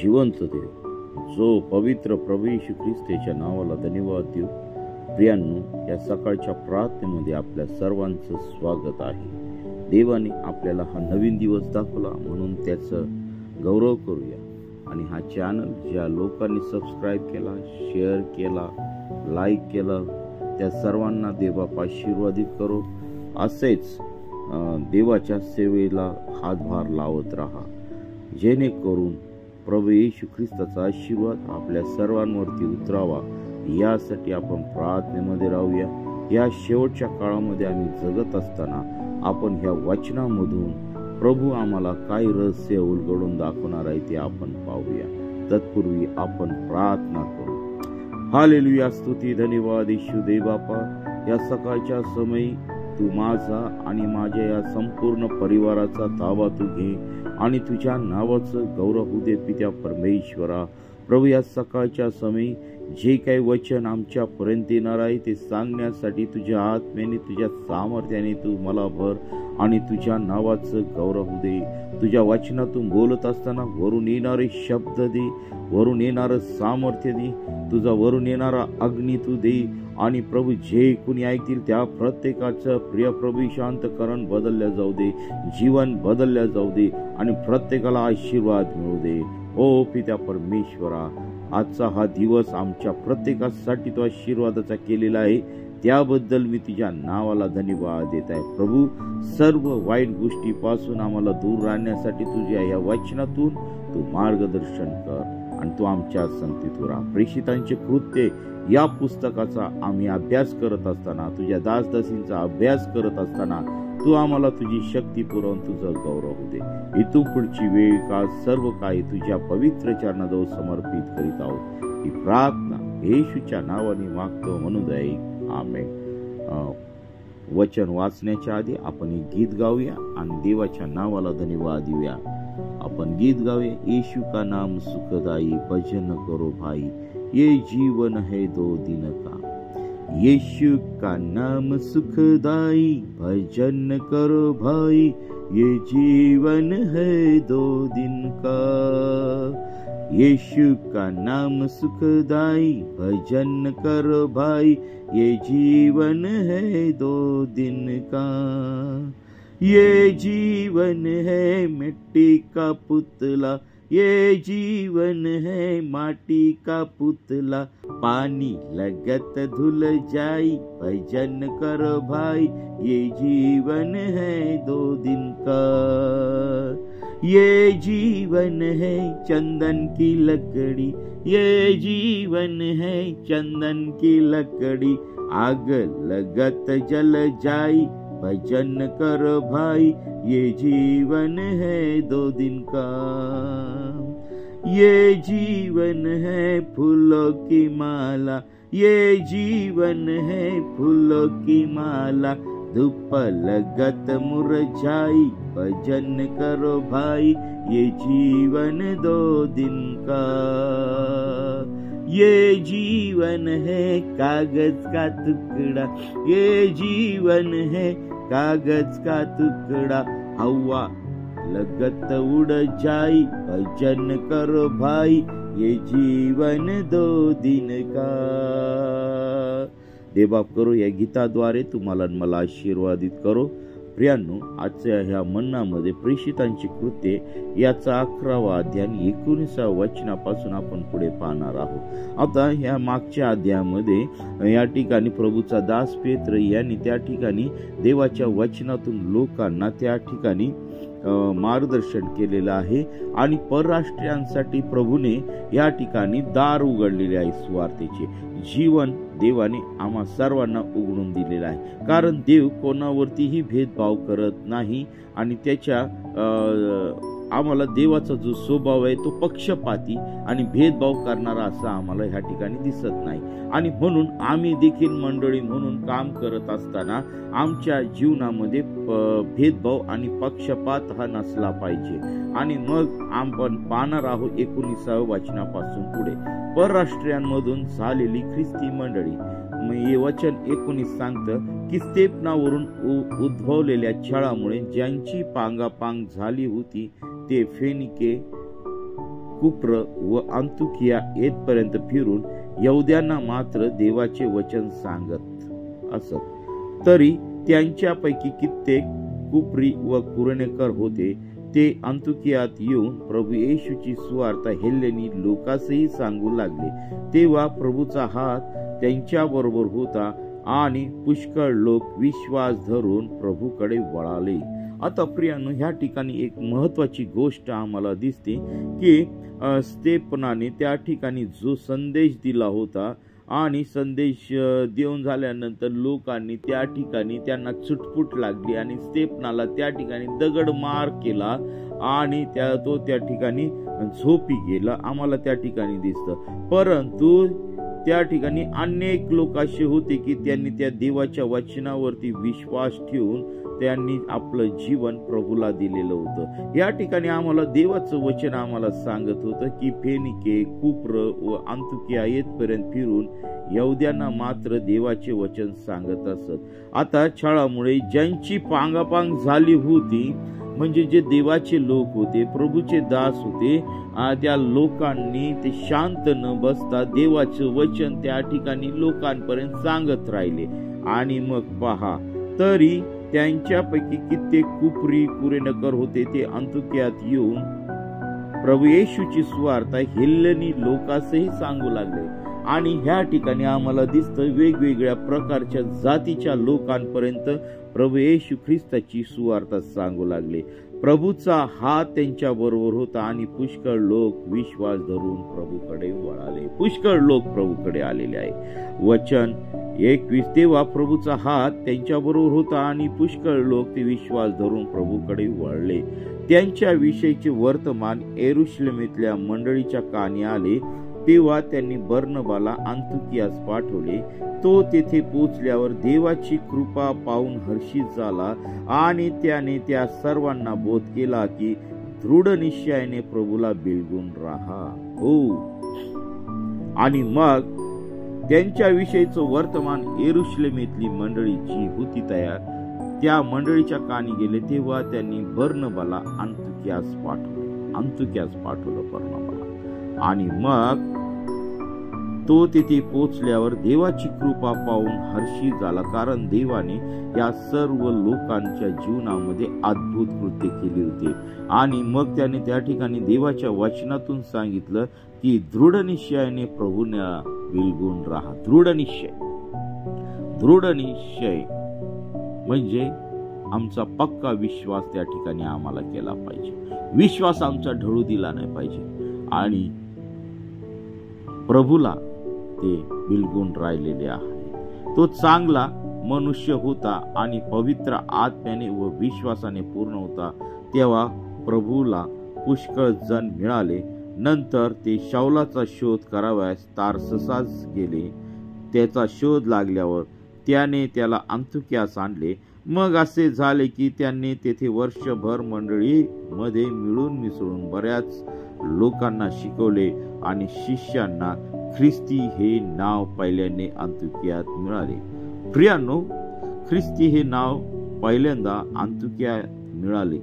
जिवंत देव, जो पवित्र प्रभू येशू ख्रिस्ताच्या नावाला धन्यवाद देऊ. प्रियांनो, या सकाळच्या प्रार्थनेमध्ये आपल्या सर्वांचं स्वागत आहे. देवाने आपल्याला हा नवीन दिवस दाखवला म्हणून त्याचं गौरव करूया. आणि हा चॅनल ज्या लोकांनी सबस्क्राईब केला, शेअर केला, लाईक केलं, त्या सर्वांना देव आशीर्वादित करो. असेच देवाच्या सेवेला हातभार लावत राहा, जेणेकरून प्रभू येशू ख्रिस्ताचा आशीर्वाद आपल्या सर्वांवरती उतरावा. यासाठी आपण प्रार्थनेमध्ये राहूया. या शेवटच्या काळामध्ये आम्ही जगत असताना आपण ह्या वचनामधून प्रभू आम्हाला काय रहस्य उलगडून दाखवणार आहे ते आपण पाहूया. तत्पूर्वी आपण प्रार्थना करू. हालेलुया, स्तुती, धन्यवाद येशू देव बापा. या सकाळच्या समयी तू माझा आणि माझ्या या संपूर्ण परिवाराचा ताबा तू घे आणि तुझ्या नावाचं गौरव होऊ दे पित्या परमेश्वरा. प्रभू, या सकाळच्या समयी जे काही वचन आमच्यापर्यंत येणार आहे ते सांगण्यासाठी तुझ्या आत्म्याने, तुझ्या सामर्थ्याने तू मला भर आणि तुझ्या नावाचं गौरव होऊ दे. तुझ्या वचनातून बोलत असताना वरून येणारे शब्द दे, वरून येणारं सामर्थ्य दे, तुझा वरून येणारा अग्नी तू दे. आणि प्रभू, जे कुणी ऐकतील त्या प्रत्येकाचं प्रिय प्रभू शांतकरण बदलल्या जाऊ दे, जीवन बदलल्या जाऊ दे आणि प्रत्येकाला आशीर्वाद मिळू दे. ओ पित्या परमेश्वरा, आजचा हा दिवस आमच्या प्रत्येकासाठी तो आशीर्वादाचा केलेला आहे, त्याबद्दल मी तुझ्या नावाला धन्यवाद देत आहे. प्रभू, सर्व वाईट गोष्टीपासून आम्हाला दूर राहण्यासाठी तुझ्या या वचनातून तू मार्गदर्शन कर आणि तू आमच्या संगतीत राहा. प्रेषितांचे कृत्य या पुस्तकाचा आम्ही अभ्यास करत असताना, तुझ्या दासदासींचा अभ्यास करत असताना तू आम्हाला तुझी शक्ती पुरवून तुझं गौरव होऊ दे. इथून पुढची वेळ काळ सर्व काही तुझ्या पवित्र चरणाजवळ समर्पित करीत आहोत. ही प्रार्थना येशूच्या नावाने मागतो म्हणून दे, आमेन. वचन वाचण्याच्या आधी आपण एक गीत गाऊया आणि देवाच्या नावाला धन्यवाद देऊया. आपण गीत गाऊया. यीशु का नाम सुखदाई, भजन करो भाई, ये जीवन है दो दिन का. यीशु का नाम सुखदाई, भजन करो भाई, ये जीवन है दो दिन का. यीशु का नाम सुखदाई, भजन करो भाई, ये जीवन है दो दिन का. ये जीवन है मिट्टी का पुतला, ये जीवन है माटी का पुतला. पानी लगत धुल जाई, भजन करो भाई, ये जीवन है दो दिन का. ये जीवन है चंदन की लकड़ी, ये जीवन है चंदन की लकड़ी. आग लगत जल जाई, भजन करो भाई, ये जीवन है दो दिन का. ये जीवन है फूलों की माला, ये जीवन है फूलों की माला. धूप लगत मुरझाई, भजन करो भाई, ये जीवन दो दिन का. ये जीवन है कागज का टुकड़ा, ये जीवन है कागज का टुकड़ा. हवा लगत उड़ जाई, भजन करो भाई, ये जीवन दो दिन का. देवबाप करो या गीताद्वारे तुम्हाला मला आशीर्वादित करो. प्रियांनो, आजच्या ह्या मन्नामध्ये प्रेषितांची कृत्ये याचा 11वा अध्याय 19व्या वचनापासून आपण पुढे पाहणार आहोत. आता ह्या मागच्या अध्यायामध्ये या ठिकाणी प्रभूचा दास पेत्र यांनी त्या ठिकाणी देवाच्या वचनातून लोकांना त्या ठिकाणी मार्गदर्शन केलेलं आहे आणि परराष्ट्रीयांसाठी प्रभूने या ठिकाणी दार उघडलेले आहे. सुवार्तेचे जीवन देवाने आम्हा सर्वांना उघडून दिलेलं आहे, कारण देव कोणावरतीही भेदभाव करत नाही आणि त्याच्या आम्हाला देवाचा जो स्वभाव आहे तो पक्षपाती आणि भेदभाव करणारा असा आम्हाला ह्या ठिकाणी दिसत नाही. आणि म्हणून आम्ही देखील मंडळी म्हणून काम करत असताना आमच्या जीवनामध्ये भेदभाव आणि पक्षपात हा नसला पाहिजे. आणि मग आपण पाहणार आहोत 19व्या वचनापासून पुढे. परराष्ट्रीयांमधून झालेली ख्रिस्ती मंडळी, हे वचन 19 सांगतं की स्तेफनावरून उद्भवलेल्या छळामुळे ज्यांची पांगापांग झाली होती ते फेनिके, कुप्र व अंतुकिया येथपर्यंत फिरून यहुद्यांना मात्र देवाचे वचन सांगत असत। तरी त्यांच्यापैकी कित्येक कुप्री व कुरेनेकर होते, ते अंतुकियात येऊन प्रभू येशूची सुवार्ता हेलेनी लोकांसही सांगू लागले। तेव्हा प्रभूचा हात त्यांच्या बरोबर होता आणि पुष्कळ लोक विश्वास धरून प्रभूकडे वळाले। आता प्रियांनो, ह्या ठिकाणी एक महत्वाची गोष्ट आम्हाला दिसते की स्तेफनाने त्या ठिकाणी जो संदेश दिला होता आणि संदेश देऊन झाल्यानंतर लोकांनी त्या ठिकाणी त्यांना चुटपुट लागली आणि स्तेफनाला त्या ठिकाणी दगड मार केला आणि तो त्या ठिकाणी झोपी गेला, आम्हाला त्या ठिकाणी दिसतं। परंतु त्या ठिकाणी अनेक लोक असे होते की त्यांनी त्या देवाच्या वचनावरती विश्वास ठेवून त्यांनी आपलं जीवन प्रभूला दिलेलं होतं। या ठिकाणी आम्हाला देवाचं वचन आम्हाला सांगत होतं की फेनिके, कुप्र व अंतुकिया येथपर्यंत फिरून यहुद्यांना मात्र देवाचे वचन सांगत असत। आता छळामुळे ज्यांची पांगापांग झाली होती, म्हणजे जे देवाचे लोक होते, प्रभूचे दास होते, त्या लोकांनी ते शांत न बसता देवाचे वचन त्या ठिकाणी लोकांपर्यंत सांगत राहिले। आणि मग पहा, तरी त्यांच्यापैकी कित्येक कुप्री कुरेनकर होते, ते अंतुकियात येऊन प्रभू येशूची सुवार्ता हेलेनी लोकांसही सांगू लागले। आणि ह्या ठिकाणी आम्हाला दिसतं वेगवेगळ्या प्रकारच्या जातीच्या लोकांपर्यंत प्रभू येशू ख्रिस्ताची सुवार्ता सांगू लागले। प्रभूचा हात त्यांच्या बरोबर होता आणि पुष्कळ लोक विश्वास धरून प्रभूकडे वळाले। पुष्कळ लोक प्रभूकडे आलेले आहे। वचन 21, तेव्हा प्रभूचा हात त्यांच्या बरोबर होता आणि पुष्कळ लोक ते विश्वास धरून प्रभूकडे वळले। त्यांच्या विषयीचे वर्तमान यरुशलेमेतल्या मंडळीच्या कानी आले, तेव्हा त्यांनी बर्नबाला अंतुकियास पाठवले। तो तेथे पोचल्यावर देवाची कृपा पाहून हर्षित झाला आणि त्याने त्या सर्वांना बोध केला की दृढ निश्चयाने प्रभूला बिलगून राहा। आणि मग त्यांच्या विषयीचं वर्तमान यरुशलेमेतली मंडळी जी होती तयार, त्या मंडळीच्या कानी गेले, तेव्हा त्यांनी बर्नबाला अंतुकियास पाठवलं बर्नबाला। आणि मग तो तेथे पोचल्यावर देवाची कृपा पाहून हर्षित झाला, कारण देवाने या सर्व लोकांच्या जीवनामध्ये अद्भुत कृत्य केली होती। आणि मग त्याने त्या ठिकाणी देवाच्या वचनातून सांगितलं की दृढ निश्चयाने प्रभूने बिलगून राहा। दृढ निश्चय म्हणजे आमचा पक्का विश्वास त्या ठिकाणी आम्हाला केला पाहिजे। विश्वास आमचा ढळू दिला नाही पाहिजे आणि प्रभूला ते बिलगून राहिलेले आहे। तो चांगला मनुष्य होता आणि पवित्र आत्म्याने व विश्वासाने पूर्ण होता। तेव्हा प्रभूला पुष्कळ जण मिळाले। नंतर ते शाऊलाचा शोध करावयास तार्ससास गेले। त्याचा शोध लागल्यावर त्याने त्याला अंतुकियास आणले। मग असे झाले की त्यांनी तेथे वर्षभर मंडळीमध्ये मिळून मिसळून बऱ्याच लोकांना शिकवले आणि शिष्यांना ख्रिस्ती हे नाव पहिल्याने अंतुकियात मिळाले। प्रियांनो, ख्रिस्ती हे नाव पहिल्यांदा अंतुकियात मिळाले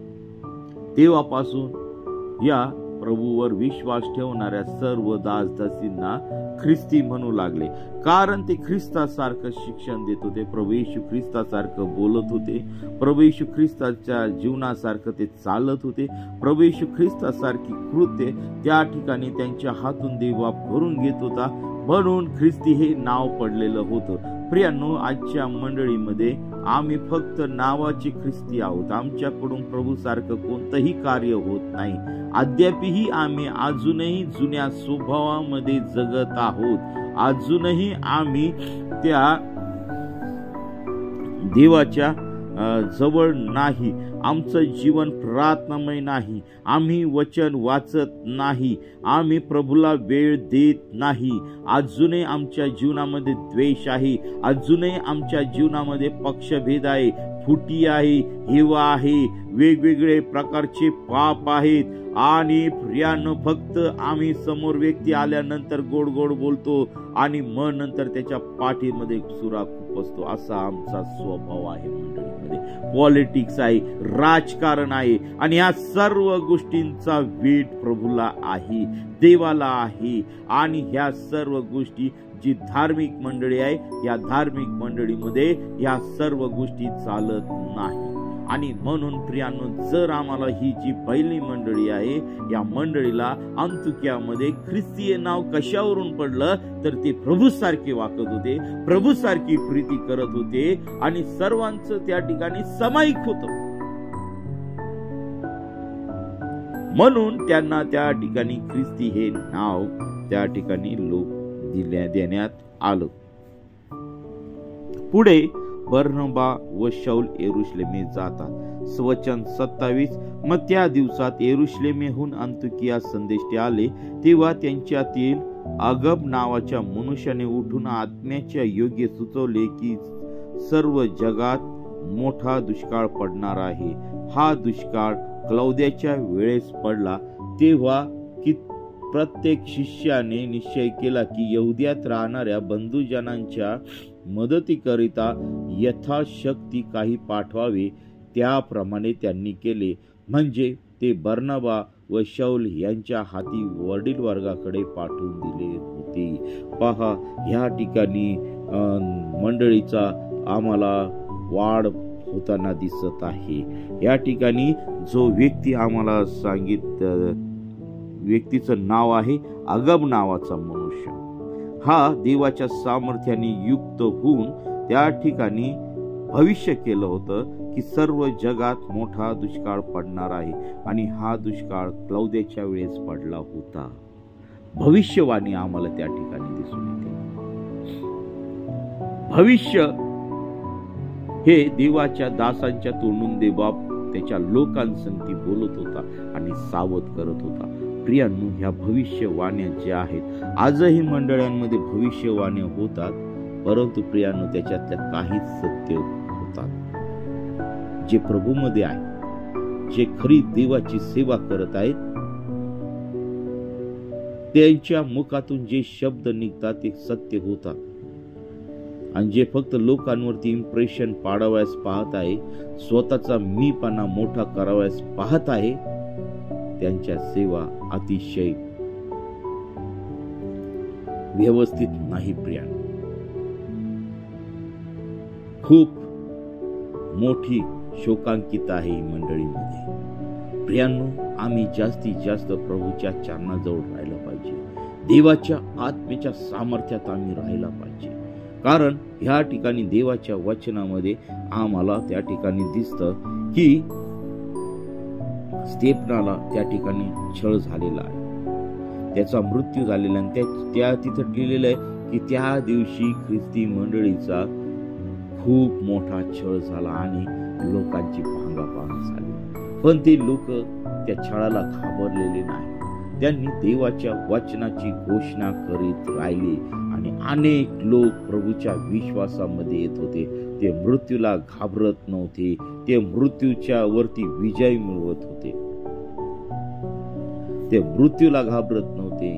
तेव्हापासून या प्रभूवर विश्वास ठेवणाऱ्या सर्व दासदासींना ख्रिस्ती म्हणू लागले, कारण ते ख्रिस्तासारखं शिक्षण देत होते, प्रभू येशू ख्रिस्तासारखं बोलत होते, प्रभू येशू ख्रिस्ताच्या जीवनासारखं ते चालत होते, प्रभू येशू ख्रिस्तासारखी कृत्य त्या ठिकाणी त्यांच्या हातून देव भरून घेत होता, म्हणून ख्रिस्ती हे नाव पडलेलं होतं। प्रियांनो, आजच्या मंडळीमध्ये आम्ही फक्त नावाचे ख्रिस्ती आहोत। आमच्याकडून प्रभू सारखं कोणतंही कार्य होत नाही। अद्यापही आम्ही अजूनही जुन्या स्वभावामध्ये जगत आहोत। अजूनही आम्ही त्या देवाच्या जवळ नाही। आमचं जीवन प्रार्थनामय नाही। आम्ही वचन वाचत नाही। आम्ही प्रभूला वेळ देत नाही। अजूनही आमच्या जीवनामध्ये द्वेष आहे। अजूनही आमच्या जीवनामध्ये पक्षभेद आहे, फुटी आहे, हेवा आहे, वेगवेगळे प्रकारचे पाप आहेत। आणि प्रियांनो, फक्त आम्ही समोर व्यक्ती आल्यानंतर गोड गोड बोलतो आणि मग नंतर त्याच्या पाठीमध्ये सुरा खूप असतो, असा आमचा स्वभाव आहे मंडळीमध्ये। मंडळीमध्ये पॉलिटिक्स आहे, राजकारण आहे, आणि या सर्व गोष्टींचा वेठ प्रभूला आहे, देवाला आहे. आणि ह्या सर्व गोष्टी जी धार्मिक मंडळी आहे, या धार्मिक मंडळीमध्ये या सर्व गोष्टी चालत नाही. आणि म्हणून प्रियांनो, जर आम्हाला ही जी पहिली मंडळी आहे, या मंडळीला अंतुक्यामध्ये ख्रिस्तीय नाव कशावरून पडलं, तर ते प्रभू सारखे वागत होते, प्रभू सारखी प्रीती करत होते, आणि सर्वांचं त्या ठिकाणी सामायिक होत. म्हणून त्यांना त्या ठिकाणी ख्रिस्ती हे नाव त्या ठिकाणी लोक देण्यात आलं. पुढे बर्नबा व शाऊल यरुशलेमे जातात. वचन 27. मग त्या दिवसात यरुशलेमेहून अंतुकिया संदेष्टे आले, तेव्हा त्यांच्यातील अगब नावाच्या मनुष्याने उठून आत्म्याच्या योग्य सुचवले की सर्व जगात मोठा दुष्काळ पडणार आहे. हा दुष्काळ क्लौद्याच्या वेळेस पडला, तेव्हा की प्रत्येक शिष्याने निश्चय केला की यहुद्यात राहणाऱ्या बंधुजनांच्या मदतीकरिता यथाशक्ती काही पाठवावे. त्याप्रमाणे त्यांनी केले. म्हणजे ते बर्नबा व शाऊल यांच्या हाती वडील वर्गाकडे पाठवून दिले होते. पहा, ह्या ठिकाणी मंडळीचा आम्हाला वाढ होताना दिसत आहे. या ठिकाणी जो व्यक्ती आम्हाला व्यक्तीचं नाव आहे अगब नावाचा मनुष्य. हा देवाच्या सामर्थ्याने युक्त होऊन त्या ठिकाणी भविष्य केलं होतं की सर्व जगात मोठा दुष्काळ पडणार आहे, आणि हा दुष्काळ क्लौद्याच्या वेळेस पडला होता. भविष्यवाणी आम्हाला त्या ठिकाणी दिसून येते. भविष्य हे देवाच्या दासांच्या तोंडून देवा त्याच्या लोकांसंगती बोलत होता आणि सावध करत होता. प्रियांनो, ह्या भविष्यवाण्या ज्या आहेत, आजही मंडळांमध्ये भविष्यवाण्या होतात, परंतु प्रियांनो त्याच्यातल्या काहीच सत्य होतात. जे प्रभूमध्ये आहे, जे खरी देवाची सेवा करत आहेत, त्यांच्या मुखातून जे शब्द निघतात ते सत्य होतात. आणि जे फक्त लोकांवरती इम्प्रेशन पाडावयास पाहत आहे, स्वतःचा मीपणा मोठा करावयास पाहत आहे, त्यांच्या सेवा अतिशय व्यवस्थित नाही. प्रियांनो, खूप मोठी शोकांकित आहे ही मंडळीमध्ये. प्रियांनो, आम्ही जास्तीत जास्त प्रभूच्या चरणाजवळ राहायला पाहिजे. देवाच्या आत्म्याच्या सामर्थ्यात आम्ही राहायला पाहिजे. कारण ह्या ठिकाणी देवाच्या वचनामध्ये आम्हाला त्या ठिकाणी दिसतं की स्तेफनाला त्या ठिकाणी छळ झालेला आहे, त्याचा मृत्यू झालेला आहे. त्या तिथं लिहिलेलं आहे की त्या दिवशी ख्रिस्ती मंडळीचा खूप मोठा छळ झाला आणि लोकांची भांगाभांग झाली. पण ते लोक त्या छळाला घाबरलेले नाही. त्यांनी देवाच्या वचनाची घोषणा करीत राहिले आणि अनेक लोक प्रभूच्या विश्वासामध्ये येत होते. ते मृत्यूला घाबरत नव्हते, ते मृत्यूच्या वरती विजय मिळवत होते. ते मृत्यूला घाबरत नव्हते,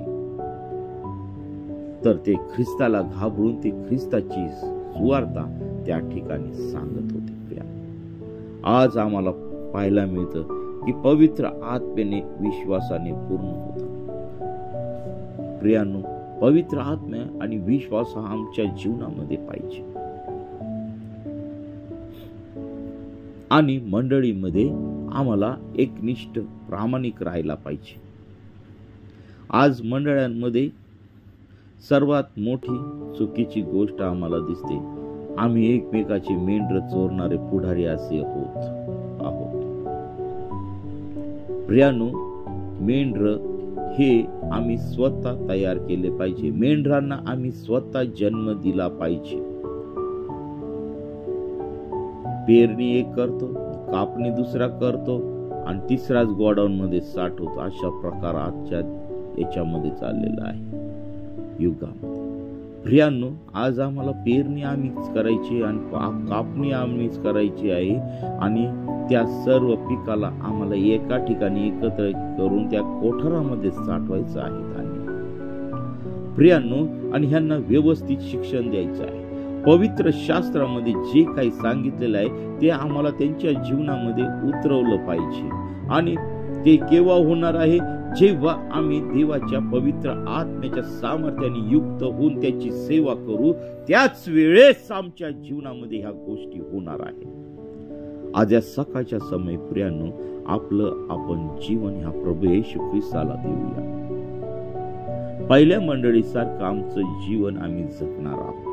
तर ते ख्रिस्ताला घाबरून ते ख्रिस्ताची सुवार्ता त्या ठिकाणी सांगत होते. आज आम्हाला पाहायला मिळतं की पवित्र आत्म्याने विश्वासाने पूर्ण होता. प्रियांनो, पवित्र आत्मा आणि विश्वास हा आमच्या जीवनामध्ये पाहिजे. आणि मंडळीमध्ये आम्हाला एकनिष्ठ प्रामाणिक राहायला पाहिजे. आज मंडळांमध्ये सर्वात मोठी चुकीची गोष्ट आम्हाला दिसते, आम्ही एकमेकाची मेंढर चोरणारे पुढारी असे आहोत. प्रियांनो, मेंढर हे आम्ही स्वतः तयार केले पाहिजे. मेंढरांना आम्ही स्वतः जन्म दिला पाहिजे. पेरणी एक करतो, कापणी दुसरा करतो आणि तिसराच गोडाऊन मध्ये साठवतो. अशा प्रकार आजच्या याच्यामध्ये चाललेला आहे युगामध्ये. प्रियांनो, आज आम्हाला पेरणी आम्हीच करायची आणि कापणी आम्हीच करायची आहे, आणि त्या सर्व पिकाला आम्हाला एका ठिकाणी एकत्र करून त्या कोठारामध्ये साठवायचं आहे धान्य. प्रियांनो, आणि ह्यांना व्यवस्थित शिक्षण द्यायचं आहे. पवित्र शास्त्रामध्ये जे काही सांगितलेलं आहे ते आम्हाला त्यांच्या जीवनामध्ये उतरवलं पाहिजे. आणि ते केव्हा होणार आहे? जेव्हा आम्ही देवाच्या पवित्र आत्म्याच्या सामर्थ्याने युक्त होऊन त्याची सेवा करू, त्याच वेळेस आमच्या जीवनामध्ये ह्या गोष्टी होणार आहेत. आज या सकाळच्या समय प्रियांनो, आपण जीवन ह्या प्रभू येशू ख्रिस्ताला देऊया. पहिल्या मंडळीसारखं आमचं जीवन आम्ही जगणार आहोत.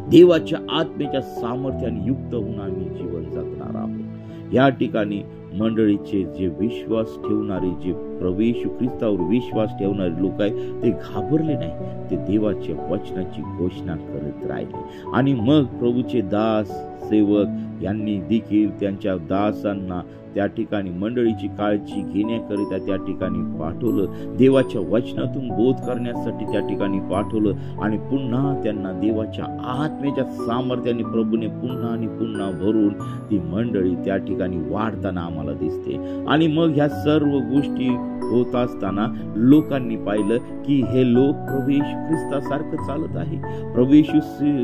देवाच्या आत्म्याच्या सामर्थ्याने युक्त होऊन आम्ही जीवन जगणार आहोत. या ठिकाणी मंडळीचे जे विश्वास ठेवणारे, जे प्रभू येशू ख्रिस्तावर विश्वास ठेवणारे लोक आहेत, ते घाबरले नाही. ते देवाच्या वचनाची घोषणा करत राहिले. आणि मग प्रभूचे दास सेवक यांनी देखील त्यांच्या दासांना त्या ठिकाणी मंडळीची काळजी घेण्याकरिता त्या ठिकाणी पाठवलं. देवाच्या वचनातून बोध करण्यासाठी त्या ठिकाणी पाठवलं. आणि पुन्हा त्यांना देवाच्या आत्म्याच्या सामर्थ्याने प्रभूने पुन्हा आणि पुन्हा भरून ती मंडळी त्या ठिकाणी वाढताना आम्हाला दिसते. आणि मग ह्या सर्व गोष्टी होत असताना लोकांनी पाहिलं की हे लोक प्रभू येशू ख्रिस्तासारखं चालत आहे, प्रभू येशू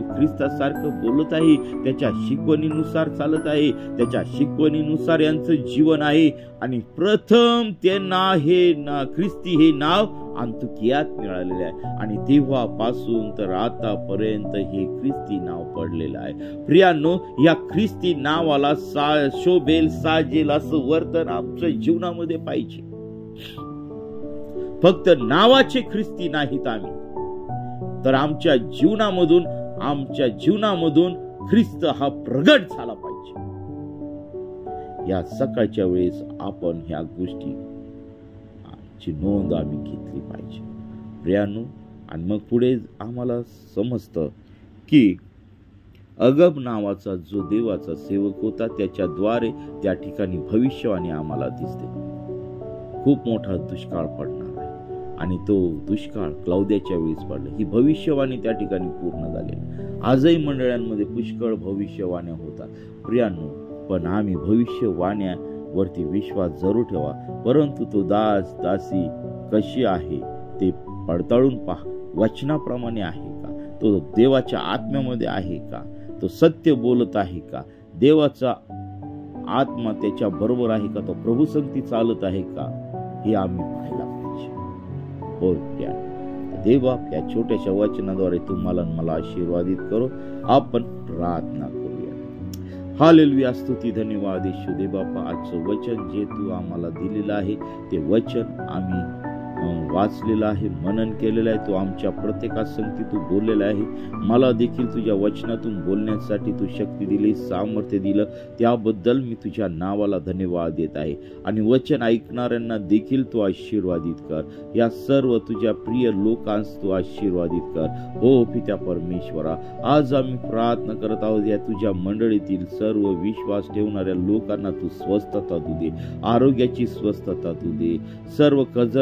ख्रिस्तासारखं बोलत आहे, त्याच्या शिकवणीनुसार चालत आहे, त्याच्या शिकवणीनुसार यांचं जीवन आहे. आणि प्रथम त्यांना ख्रिस्ती हे नाव अंतुकियात मिळालेले आहे. आणि तेव्हापासून तर आतापर्यंत हे ख्रिस्ती नाव पडलेलं आहे. प्रियांनो, या ख्रिस्ती नावाला शोभेल, साजेल असं वर्तन आमच्या जीवनामध्ये पाहिजे. फक्त नावाचे ख्रिस्ती नाहीत आम्ही, तर आमच्या जीवनामधून ख्रिस्त हा प्रगट झाला पाहिजे. या सकाळच्या वेळेस आपण ह्या गोष्टीची नोंद आम्ही घेतली पाहिजे प्रियांनो. आणि मग पुढे आम्हाला समजतं की अगब नावाचा जो देवाचा सेवक होता, त्याच्याद्वारे त्या ठिकाणी भविष्यवाणी आम्हाला दिसते. खूप मोठा दुष्काळ पडणार आहे आणि तो दुष्काळ क्लौद्याच्या वेळेस पडला. ही भविष्यवाणी त्या ठिकाणी पूर्ण झाली. आजही मंडळांमध्ये पुष्कळ भविष्यवाण्या होतात प्रियांनो, पण आम्ही भविष्यवाण्यावरती विश्वास जरूर ठेवा. परंतु तो दास दासी कशी आहे ते पडताळून पहा. वचनाप्रमाणे आहे का? तो देवाच्या आत्म्यामध्ये आहे का? तो सत्य बोलत आहे का? देवाचा आत्मा त्याच्या बरोबर आहे का? तो प्रभू संगती चालत आहे का? हे आम्ही पाहायला पाहिजे. होय, देवा या छोट्याशा वचनाद्वारे तुम्हाला मला आशीर्वादित करो. आपण प्रार्थना करूया. हालेलुया, स्तुती, धन्यवाद येशू दे बापा. आजचं वचन जे तू आम्हाला दिलेलं आहे ते वचन आम्ही वाचलेलं आहे, मनन केलेलं आहे. तू आमच्या प्रत्येकासंगती तू बोललेला आहे. मला देखील तुझ्या वचनातून बोलण्यासाठी तू शक्ती दिली, सामर्थ्य दिलं, त्याबद्दल मी तुझ्या नावाला धन्यवाद देत आहे. आणि वचन ऐकणाऱ्यांना देखील तू आशीर्वादित कर. या सर्व तुझ्या प्रिय लोकांस तू आशीर्वादित कर. हो पित्या परमेश्वरा, आज आम्ही प्रार्थना करत आहोत या तुझ्या मंडळीतील सर्व विश्वास ठेवणाऱ्या लोकांना तू स्वस्थता तू दे, आरोग्याची स्वस्थता तू दे. सर्व कर्ज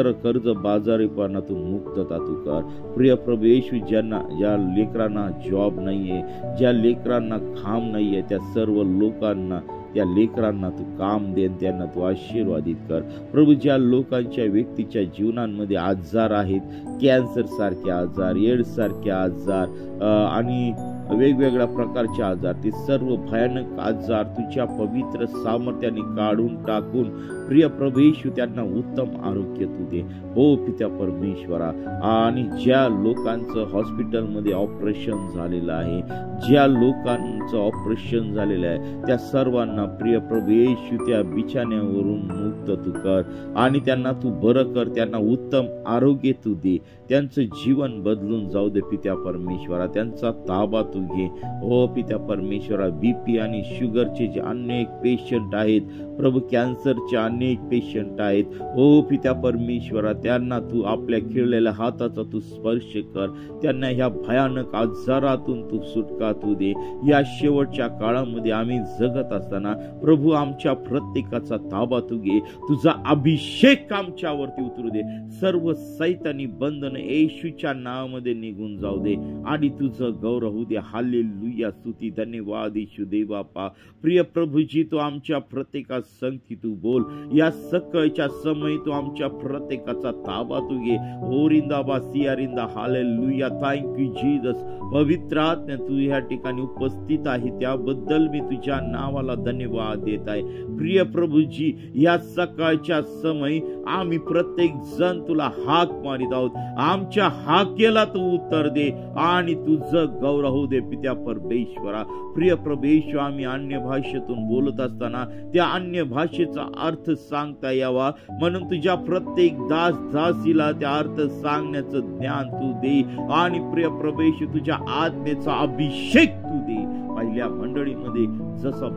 बाजारीपणातून मुक्तता तू कर. प्रिय प्रभू येशू, ज्या लेकरांना जॉब नाहीये, ज्या लेकरांना काम नाहीये, त्या सर्व लोकांना, त्या लेकरांना तू काम दे, त्यांना तू आशीर्वादित कर. प्रभू, ज्या लोकांच्या व्यक्तीच्या जीवनांमध्ये आजार आहेत, कॅन्सर सारखे आजार, एड्स सारखे आजार आणि वेगवेगळ्या प्रकारचे आजार, ते सर्व भयानक आजार तुझ्या पवित्र सामर्थ्याने काढून टाकून प्रिय प्रभू येशू त्यांना उत्तम आरोग्य तू दे. हो पित्या परमेश्वरा, आणि ज्या लोकांचं हॉस्पिटलमध्ये ऑपरेशन झालेलं आहे, ज्या लोकांचं ऑपरेशन झालेलं आहे, त्या सर्वांना प्रिय प्रभू येशू त्या बिछाण्यावरून मुक्त तू कर आणि त्यांना तू बरं कर, त्यांना उत्तम आरोग्य तू दे, त्यांचं जीवन बदलून जाऊ दे पित्या परमेश्वरा, त्यांचा ताबा तू घे. हो पित्या परमेश्वरा, बीपी आणि शुगरचे जे अनेक पेशंट आहेत प्रभू, कॅन्सरचे अनेक पेशंट आहेत, हो पित्या परमेश्वरा, त्यांना तू आपल्या खिळलेल्या हाताचा तू स्पर्श कर, त्यांना ह्या भयानक आजारातून तू सुटका तू दे. या शेवटच्या काळामध्ये आम्ही जगत असताना प्रभू, आमच्या प्रत्येकाचा ताबा तू घे, तुझा अभिषेक आमच्यावरती उतरू दे. सर्व सैतानी बंधन येशूच्या नावामध्ये निघून जाऊ दे आणि तुझं गौरव होऊ दे. हालेलुया, स्तुती, धन्यवाद येशू देवापा. प्रिय प्रभूजी, तू आमच्या प्रत्येका संगती तू बोल. या सकाळच्या समय तू आमच्या प्रत्येकाचा ताबा तू घे. ओरिंदाबा सियारिंदा, हालेलुया. Thank you Jesus. पवित्र आत्मा तू ह्या ठिकाणी उपस्थित आहे, त्याबद्दल मी तुझ्या नावाला धन्यवाद देत आहे. प्रिय प्रभूजी, या सकाळच्या समय आम्ही प्रत्येक जण तुला हाक मारित आहोत. आमच्या हाकेला तू उत्तर दे आणि तुझं गौरव होऊ दे पित्या परमेश्वरा. प्रिय प्रभेश्वर, आम्ही अन्य भाषेतून बोलत असताना त्या अन्य भाषेचा अर्थ सांगता यावा म्हणून तुझ्या प्रत्येक दास दासीला त्या अर्थ सांगण्याचं ज्ञान तू दे. आणि प्रिय प्रभेश्वर, तुझ्या आत्मेचा अभिषेक तू दे. पहिल्या मंडळीमध्ये जसं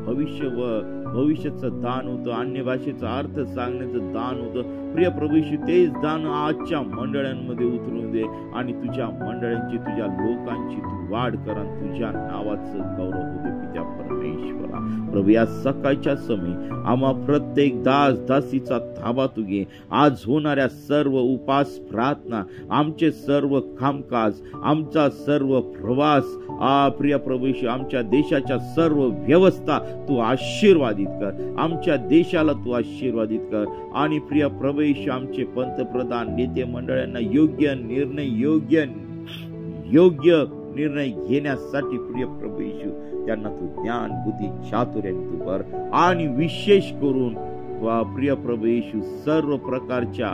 भविष्याचं दान होतं, अन्य भाषेचा अर्थ सांगण्याचं दान होतं, प्रिय प्रभूशी तेच दान आजच्या मंडळांमध्ये उतरून दे आणि तुझ्या मंडळांची, तुझ्या लोकांची तू वाढ कर आणि तुझ्या नावाचं गौरव होऊ दे पित्या परमेश्वरा. प्रभू, या सकाळच्या समय आम्हा प्रत्येक दास दासीचा ताबा तू घे. आज होणाऱ्या सर्व उपास प्रार्थना, आमचे सर्व कामकाज, आमचा सर्व प्रवास, प्रिय प्रभूशी आमच्या देशाच्या सर्व व्यवस्था तू आशीर्वादित कर. आमच्या देशाला तू आशीर्वादित कर. आणि प्रिय प्रभूशी आमचे पंतप्रधान नेते मंडळांना योग्य निर्णय घेण्यासाठी प्रिय प्रभू त्यांना तू ज्ञान, बुद्धी, चातुर्याने तू भर. आणि विशेष करून प्रिय प्रभू सर्व प्रकारच्या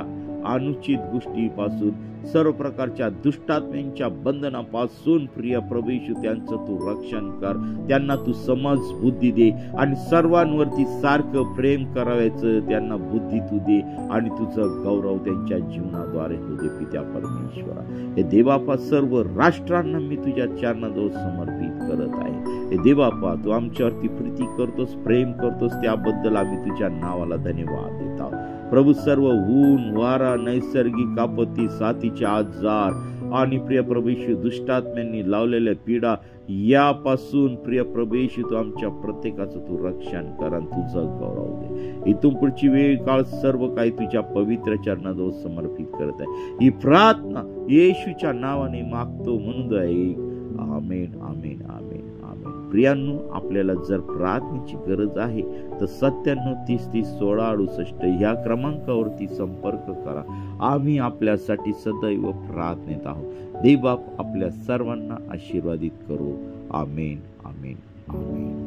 अनुचित गोष्टीपासून, सर्व प्रकारच्या दुष्टात्म्यांच्या बंधनापासून प्रिय प्रभू त्यांचं तू रक्षण कर. त्यांना तू समज बुद्धी दे आणि सर्वांवरती सारखं प्रेम करायचं त्यांना बुद्धी तू दे आणि तुझं गौरव त्यांच्या जीवनाद्वारे होऊ दे पित्या परमेश्वरा. हे देवापा, सर्व राष्ट्रांना मी तुझ्या चरणाजवळ समर्पित करत आहे. हे देवापा, तू आमच्यावरती प्रीती करतोस, प्रेम करतोस, त्याबद्दल आम्ही तुझ्या नावाला धन्यवाद देत आहोत. प्रभू, सर्व ऊन वारा, नैसर्गिक आपत्ती, साथीचे आजार आणि प्रिय प्रभू दुष्टात्म्यांनी लावलेल्या पीडा यापासून प्रिय प्रभू तू आमच्या प्रत्येकाचं तू रक्षण कर आणि तुझं गौरव दे. इथून पुढची वेळ काळ सर्व काही तुझ्या पवित्र चरणाजवळ समर्पित करत आहे. ही प्रार्थना येशूच्या नावाने मागतो म्हणून ऐक. आमेन, आमेन, आमेन, आमेन. प्रियांनो, आपल्याला जर प्रार्थनेची गरज आहे तर 9730301668 ह्या क्रमांकावरती संपर्क करा. आम्ही आपल्यासाठी सदैव प्रार्थनेत आहोत. देव बाप आपल्या सर्वांना आशीर्वादित करो. आमेन, आमेन, आमेन.